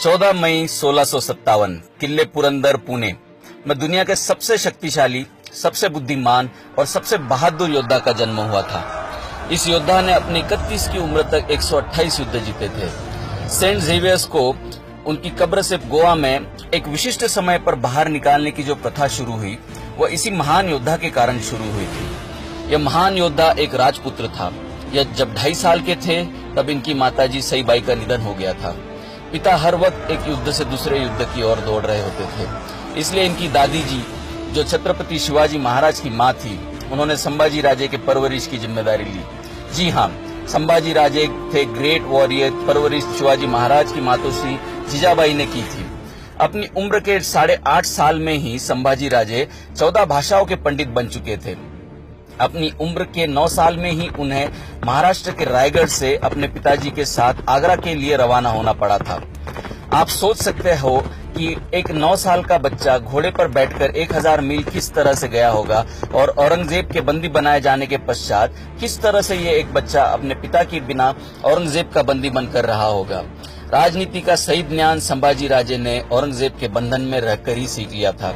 14 मई 1657 किले पुरंदर पुणे में दुनिया के सबसे शक्तिशाली, सबसे बुद्धिमान और सबसे बहादुर योद्धा का जन्म हुआ था। इस योद्धा ने अपनी 31 की उम्र तक 128 युद्ध जीते थे। सेंट जेवियर्स को उनकी कब्र से गोवा में एक विशिष्ट समय पर बाहर निकालने की जो प्रथा शुरू हुई, वह इसी महान योद्धा के कारण शुरू हुई थी। यह महान योद्धा एक राजपुत्र था। यह जब 2.5 साल के थे तब इनकी माताजी सईबाई का निधन हो गया था। पिता हर वक्त एक युद्ध से दूसरे युद्ध की ओर दौड़ रहे होते थे, इसलिए इनकी दादी जी, जो छत्रपति शिवाजी महाराज की मां थी, उन्होंने संभाजी राजे के परवरिश की जिम्मेदारी ली। जी हाँ, संभाजी राजे थे ग्रेट वॉरियर। परवरिश शिवाजी महाराज की मातोश्री जीजाबाई ने की थी। अपनी उम्र के 8.5 साल में ही संभाजी राजे 14 भाषाओं के पंडित बन चुके थे। अपनी उम्र के 9 साल में ही उन्हें महाराष्ट्र के रायगढ़ से अपने पिताजी के साथ आगरा के लिए रवाना होना पड़ा था। आप सोच सकते हो कि एक 9 साल का बच्चा घोड़े पर बैठकर 1000 मील किस तरह से गया होगा और औरंगजेब के बंदी बनाए जाने के पश्चात किस तरह से ये एक बच्चा अपने पिता के बिना औरंगजेब का बंदी बनकर रहा होगा। राजनीति का सही ज्ञान संभाजी राजे ने औरंगजेब के बंधन में रहकर ही सीख लिया था।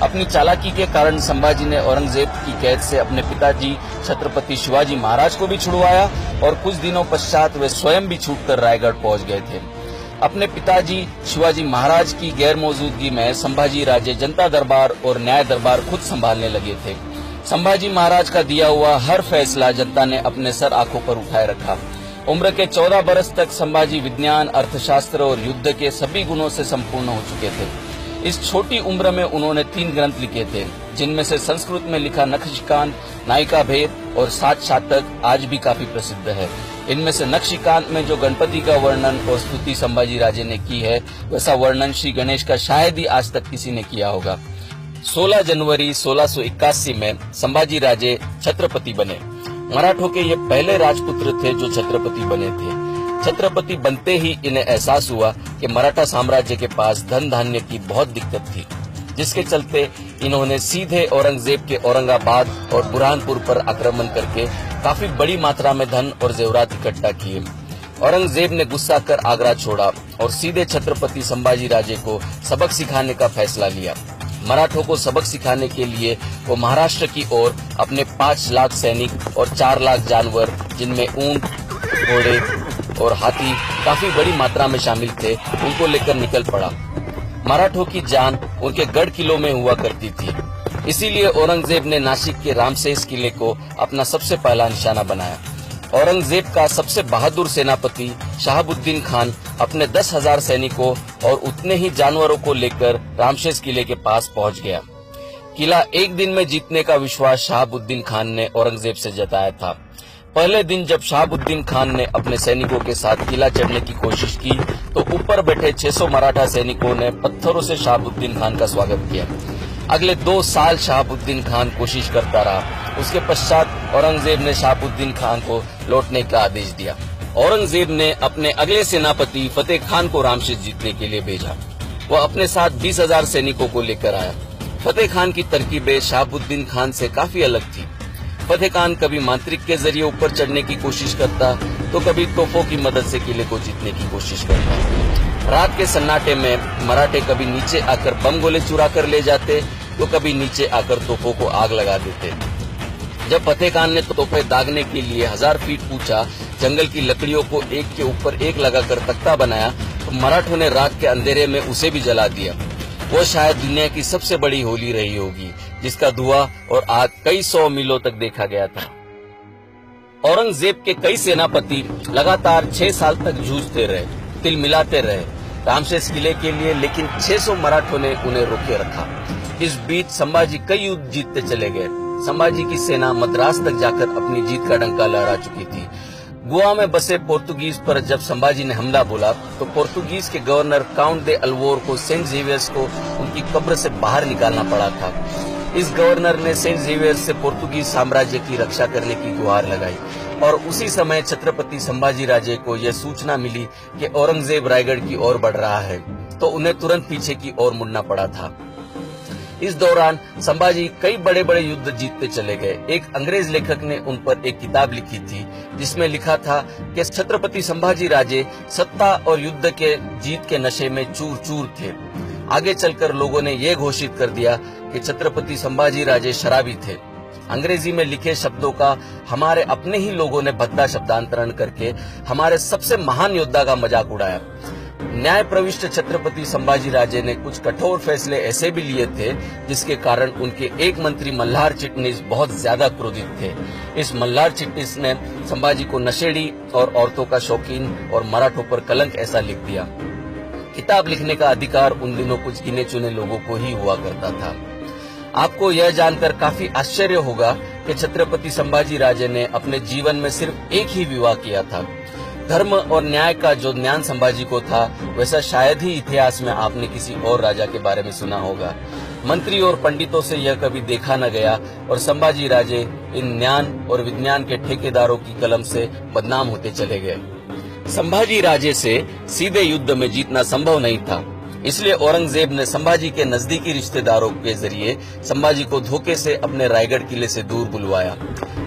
अपनी चालाकी के कारण संभाजी ने औरंगजेब की कैद से अपने पिताजी छत्रपति शिवाजी महाराज को भी छुड़वाया और कुछ दिनों पश्चात वे स्वयं भी छूटकर रायगढ़ पहुंच गए थे। अपने पिताजी शिवाजी महाराज की गैर मौजूदगी में संभाजी राजे जनता दरबार और न्याय दरबार खुद संभालने लगे थे। संभाजी महाराज का दिया हुआ हर फैसला जनता ने अपने सर आंखों पर उठाए रखा। उम्र के 14 बरस तक संभाजी विज्ञान, अर्थशास्त्र और युद्ध के सभी गुणों से संपूर्ण हो चुके थे। इस छोटी उम्र में उन्होंने 3 ग्रंथ लिखे थे, जिनमें से संस्कृत में लिखा नखशिकांत, नायिका भेद और 7 शातक आज भी काफी प्रसिद्ध है। इनमें से नखशिकांत में जो गणपति का वर्णन और स्तुति संभाजी राजे ने की है, वैसा वर्णन श्री गणेश का शायद ही आज तक किसी ने किया होगा। 16 जनवरी 1681 में संभाजी राजे छत्रपति बने। मराठों के ये पहले राजपुत्र थे जो छत्रपति बने थे। छत्रपति बनते ही इन्हें एहसास हुआ कि मराठा साम्राज्य के पास धन धान्य की बहुत दिक्कत थी, जिसके चलते इन्होंने सीधे औरंगजेब के औरंगाबाद और बुरहानपुर पर आक्रमण करके काफी बड़ी मात्रा में धन और जेवरात इकट्ठा किए। औरंगजेब ने गुस्सा कर आगरा छोड़ा और सीधे छत्रपति संभाजी राजे को सबक सिखाने का फैसला लिया। मराठों को सबक सिखाने के लिए वो महाराष्ट्र की ओर अपने 5 लाख सैनिक और 4 लाख जानवर, जिनमें ऊंट, घोड़े और हाथी काफी बड़ी मात्रा में शामिल थे, उनको लेकर निकल पड़ा। मराठों की जान उनके गढ़ किलों में हुआ करती थी, इसीलिए औरंगजेब ने नासिक के रामसेस किले को अपना सबसे पहला निशाना बनाया। औरंगजेब का सबसे बहादुर सेनापति शहाबुद्दीन खान अपने 10,000 सैनिकों और उतने ही जानवरों को लेकर रामसेस किले के पास पहुंच गया। किला एक दिन में जीतने का विश्वास शहाबुद्दीन खान ने औरंगजेब से जताया था। पहले दिन जब शहाबुद्दीन खान ने अपने सैनिकों के साथ किला चढ़ने की कोशिश की, तो ऊपर बैठे 600 मराठा सैनिकों ने पत्थरों से शहाबुद्दीन खान का स्वागत किया। अगले 2 साल शहाबुद्दीन खान कोशिश करता रहा। उसके पश्चात औरंगजेब ने शहाबुद्दीन खान को लौटने का आदेश दिया। औरंगजेब ने अपने अगले सेनापति फतेह खान को रामसेस जीतने के लिए भेजा। वह अपने साथ 20,000 सैनिकों को लेकर आया। फतेह खान की तरकीबें शहाबुद्दीन खान से काफी अलग थी। फतेह खान कभी मांत्रिक के जरिए ऊपर चढ़ने की कोशिश करता, तो कभी तोपों की मदद से किले को जीतने की कोशिश करता। रात के सन्नाटे में मराठे कभी नीचे आकर बम गोले चुरा कर ले जाते, तो कभी नीचे आकर तोपों को आग लगा देते। जब फतेह खान ने तोपें दागने के लिए 1000 फीट ऊंचा जंगल की लकड़ियों को एक के ऊपर एक लगाकर तख्ता बनाया, तो मराठों ने रात के अंधेरे में उसे भी जला दिया। वो शायद दुनिया की सबसे बड़ी होली रही होगी, जिसका धुआं और आग कई 100 मीलों तक देखा गया था। औरंगजेब के कई सेनापति लगातार 6 साल तक जूझते रहे, तिल मिलाते रहे रामसेस किले के लिए, लेकिन 600 मराठों ने उन्हें रोके रखा। इस बीच संभाजी कई युद्ध जीतते चले गए। संभाजी की सेना मद्रास तक जाकर अपनी जीत का डंका लहरा चुकी थी। गोवा में बसे पोर्तुगीज पर जब संभाजी ने हमला बोला, तो पोर्तुगीज के गवर्नर काउंट दे अल्वोर को सेंट जेवियर्स को उनकी कब्र से बाहर निकालना पड़ा था। इस गवर्नर ने सेंट जेवियर्स से पोर्तुगीज साम्राज्य की रक्षा करने की गुहार लगाई और उसी समय छत्रपति संभाजी राजे को यह सूचना मिली कि औरंगजेब रायगढ़ की ओर बढ़ रहा है, तो उन्हें तुरंत पीछे की ओर मुड़ना पड़ा था। इस दौरान संभाजी कई बड़े बड़े युद्ध जीतते चले गए। एक अंग्रेज लेखक ने उन पर एक किताब लिखी थी जिसमें लिखा था कि छत्रपति संभाजी राजे सत्ता और युद्ध के जीत के नशे में चूर चूर थे। आगे चलकर लोगों ने यह घोषित कर दिया कि छत्रपति संभाजी राजे शराबी थे। अंग्रेजी में लिखे शब्दों का हमारे अपने ही लोगों ने भद्दा शब्दांतरण करके हमारे सबसे महान योद्धा का मजाक उड़ाया। न्याय प्रविष्ट छत्रपति संभाजी राजे ने कुछ कठोर फैसले ऐसे भी लिए थे जिसके कारण उनके एक मंत्री मल्हार चिटनिस बहुत ज्यादा क्रोधित थे। इस मल्हार चिटनिस ने संभाजी को नशेड़ी और औरतों का शौकीन और मराठों पर कलंक ऐसा लिख दिया। किताब लिखने का अधिकार उन दिनों कुछ गिने चुने लोगों को ही हुआ करता था। आपको यह जानकर काफी आश्चर्य होगा कि छत्रपति संभाजी राजे ने अपने जीवन में सिर्फ एक ही विवाह किया था। धर्म और न्याय का जो ज्ञान संभाजी को था वैसा शायद ही इतिहास में आपने किसी और राजा के बारे में सुना होगा। मंत्री और पंडितों से यह कभी देखा न गया और संभाजी राजे इन ज्ञान और विज्ञान के ठेकेदारों की कलम से बदनाम होते चले गए। संभाजी राजे से सीधे युद्ध में जीतना संभव नहीं था, इसलिए औरंगजेब ने संभाजी के नजदीकी रिश्तेदारों के जरिए संभाजी को धोखे से अपने रायगढ़ किले से दूर बुलवाया।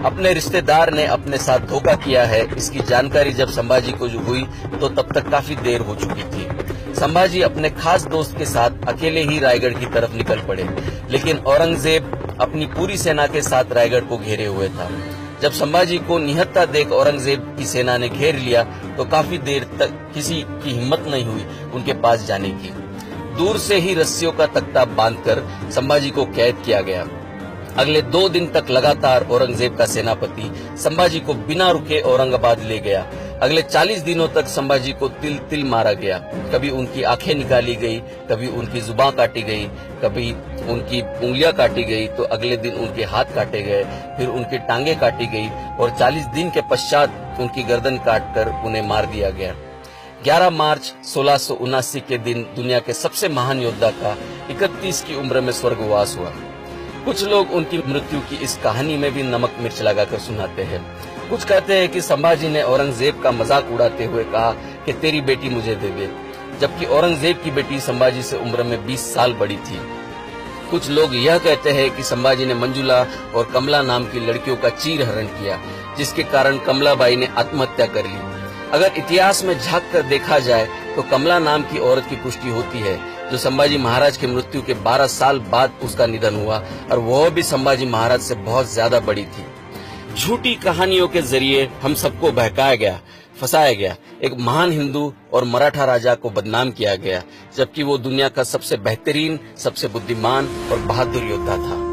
अपने रिश्तेदार ने अपने साथ धोखा किया है, इसकी जानकारी जब संभाजी को हुई तो तब तक काफी देर हो चुकी थी। संभाजी अपने खास दोस्त के साथ अकेले ही रायगढ़ की तरफ निकल पड़े, लेकिन औरंगजेब अपनी पूरी सेना के साथ रायगढ़ को घेरे हुए था। जब संभाजी को निहत्था देख औरंगजेब की सेना ने घेर लिया तो काफी देर तक किसी की हिम्मत नहीं हुई उनके पास जाने की। दूर से ही रस्सियों का तख्ता बांधकर संभाजी को कैद किया गया। अगले 2 दिन तक लगातार औरंगजेब का सेनापति संभाजी को बिना रुके औरंगाबाद ले गया। अगले 40 दिनों तक संभाजी को तिल तिल मारा गया। कभी उनकी आंखें निकाली गई, कभी उनकी जुबान काटी गई, कभी उनकी उंगलियां काटी गई, तो अगले दिन उनके हाथ काटे गए, फिर उनकी टांगे काटी गई और 40 दिन के पश्चात उनकी गर्दन काटकर उन्हें मार दिया गया। 11 मार्च 1679 के दिन दुनिया के सबसे महान योद्धा का 31 की उम्र में स्वर्गवास हुआ। कुछ लोग उनकी मृत्यु की इस कहानी में भी नमक मिर्च लगाकर सुनाते हैं। कुछ कहते हैं कि संभाजी ने औरंगजेब का मजाक उड़ाते हुए कहा कि तेरी बेटी मुझे दे दे, जबकि औरंगजेब की बेटी संभाजी से उम्र में 20 साल बड़ी थी। कुछ लोग यह कहते हैं कि संभाजी ने मंजुला और कमला नाम की लड़कियों का चीरहरण किया, जिसके कारण कमलाबाई ने आत्महत्या कर ली। अगर इतिहास में झांक कर देखा जाए तो कमला नाम की औरत की पुष्टि होती है, जो संभाजी महाराज की मृत्यु के 12 साल बाद उसका निधन हुआ, और वह भी संभाजी महाराज से बहुत ज्यादा बड़ी थी। झूठी कहानियों के जरिए हम सबको बहकाया गया, फंसाया गया। एक महान हिंदू और मराठा राजा को बदनाम किया गया, जबकि वो दुनिया का सबसे बेहतरीन, सबसे बुद्धिमान और बहादुर योद्धा था।